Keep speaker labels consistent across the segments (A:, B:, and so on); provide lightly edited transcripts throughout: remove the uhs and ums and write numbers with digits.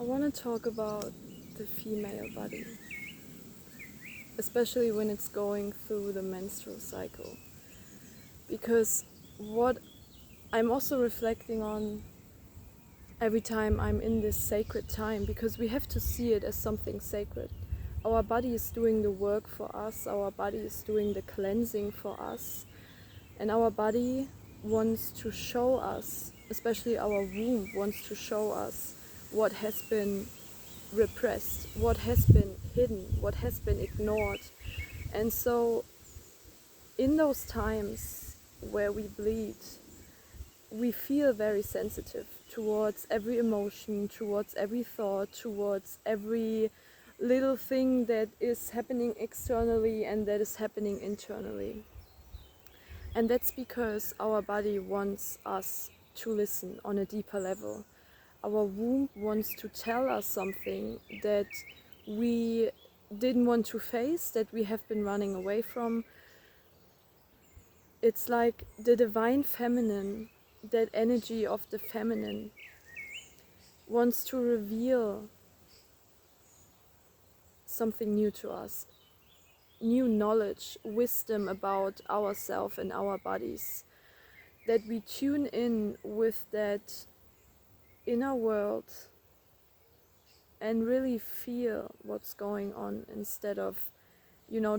A: I want to talk about the female body, especially when it's going through the menstrual cycle. Because what I'm also reflecting on every time I'm in this sacred time, because we have to see it as something sacred. Our body is doing the work for us, our body is doing the cleansing for us, and our body wants to show us, especially our womb wants to show us what has been repressed, what has been hidden, what has been ignored. And so in those times where we bleed, we feel very sensitive towards every emotion, towards every thought, towards every little thing that is happening externally and that is happening internally. And that's because our body wants us to listen on a deeper level. Our womb wants to tell us something that we didn't want to face, that we have been running away from. It's like the divine feminine, that energy of the feminine, wants to reveal something new to us, new knowledge, wisdom about ourselves and our bodies, that we tune in with that inner world and really feel what's going on instead of,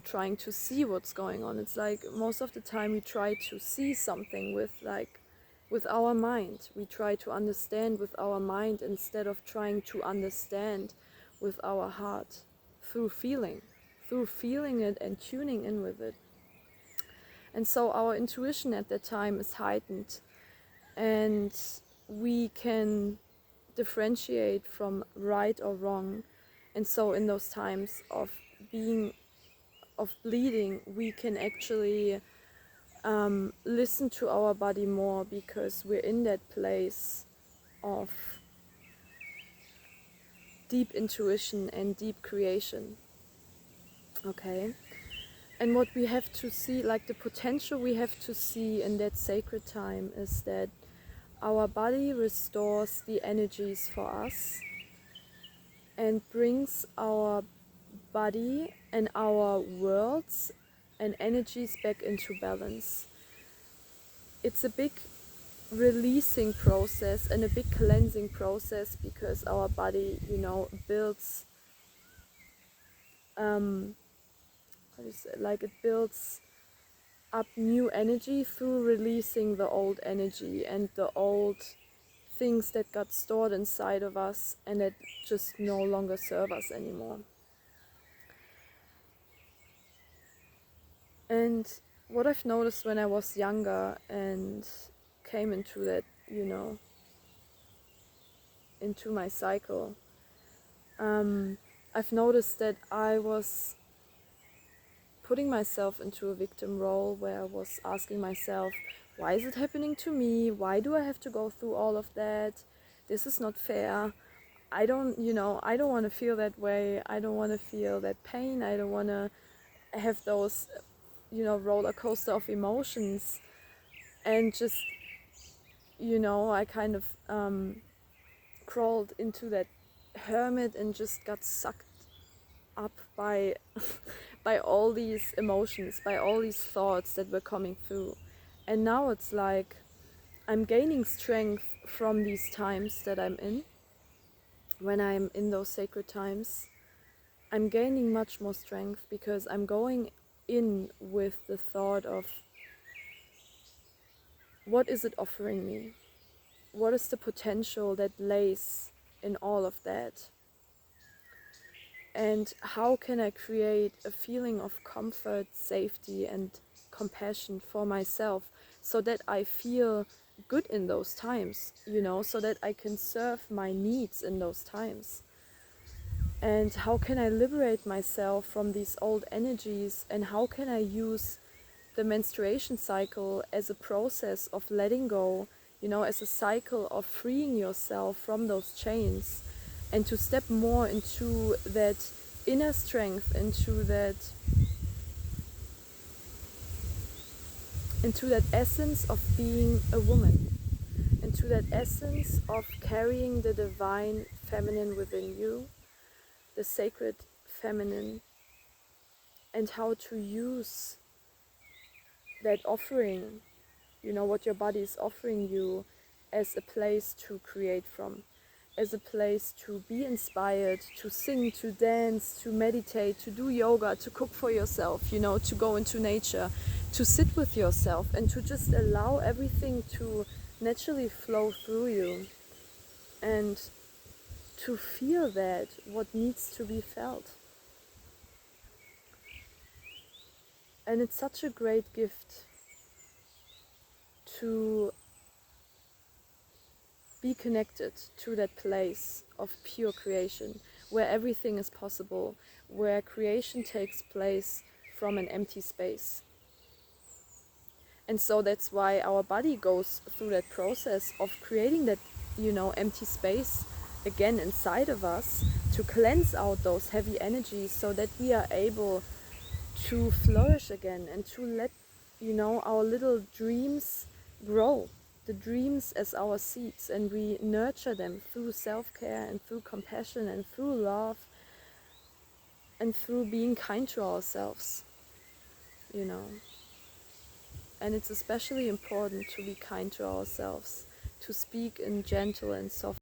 A: trying to see what's going on. It's like most of the time we try to see something with our mind. We try to understand with our mind instead of trying to understand with our heart through feeling it and tuning in with it. And so our intuition at that time is heightened, and we can differentiate from right or wrong. And so in those times of bleeding, we can actually listen to our body more, because we're in that place of deep intuition and deep creation. Okay? And what we have to see, like the potential we have to see in that sacred time, is that our body restores the energies for us and brings our body and our worlds and energies back into balance. It's a big releasing process and a big cleansing process, because our body, builds it builds up new energy through releasing the old energy and the old things that got stored inside of us and that just no longer serve us anymore. And what I've noticed when I was younger and came into that, into my cycle, I've noticed that I was putting myself into a victim role, where I was asking myself, why is it happening to me? Why do I have to go through all of that? This is not fair. I don't want to feel that way. I don't want to feel that pain. I don't want to have those, roller coaster of emotions. And just, I kind of crawled into that hermit and just got sucked up by by all these emotions, by all these thoughts that were coming through. And now it's like I'm gaining strength from these times that I'm in. When I'm in those sacred times, I'm gaining much more strength, because I'm going in with the thought of, what is it offering me? What is the potential that lays in all of that? And how can I create a feeling of comfort, safety, and compassion for myself, so that I feel good in those times, so that I can serve my needs in those times? And how can I liberate myself from these old energies? And how can I use the menstruation cycle as a process of letting go, as a cycle of freeing yourself from those chains, and to step more into that inner strength, into that essence of being a woman, into that essence of carrying the divine feminine within you, the sacred feminine, and how to use that offering, what your body is offering you, as a place to create from, as a place to be inspired, to sing, to dance, to meditate, to do yoga, to cook for yourself, to go into nature, to sit with yourself, and to just allow everything to naturally flow through you, and to feel that what needs to be felt. And it's such a great gift to be connected to that place of pure creation, where everything is possible, where creation takes place from an empty space. And so that's why our body goes through that process of creating that, empty space again inside of us, to cleanse out those heavy energies, so that we are able to flourish again, and to let, our little dreams grow, the dreams as our seeds, and we nurture them through self-care and through compassion and through love and through being kind to ourselves, And it's especially important to be kind to ourselves, to speak in gentle and soft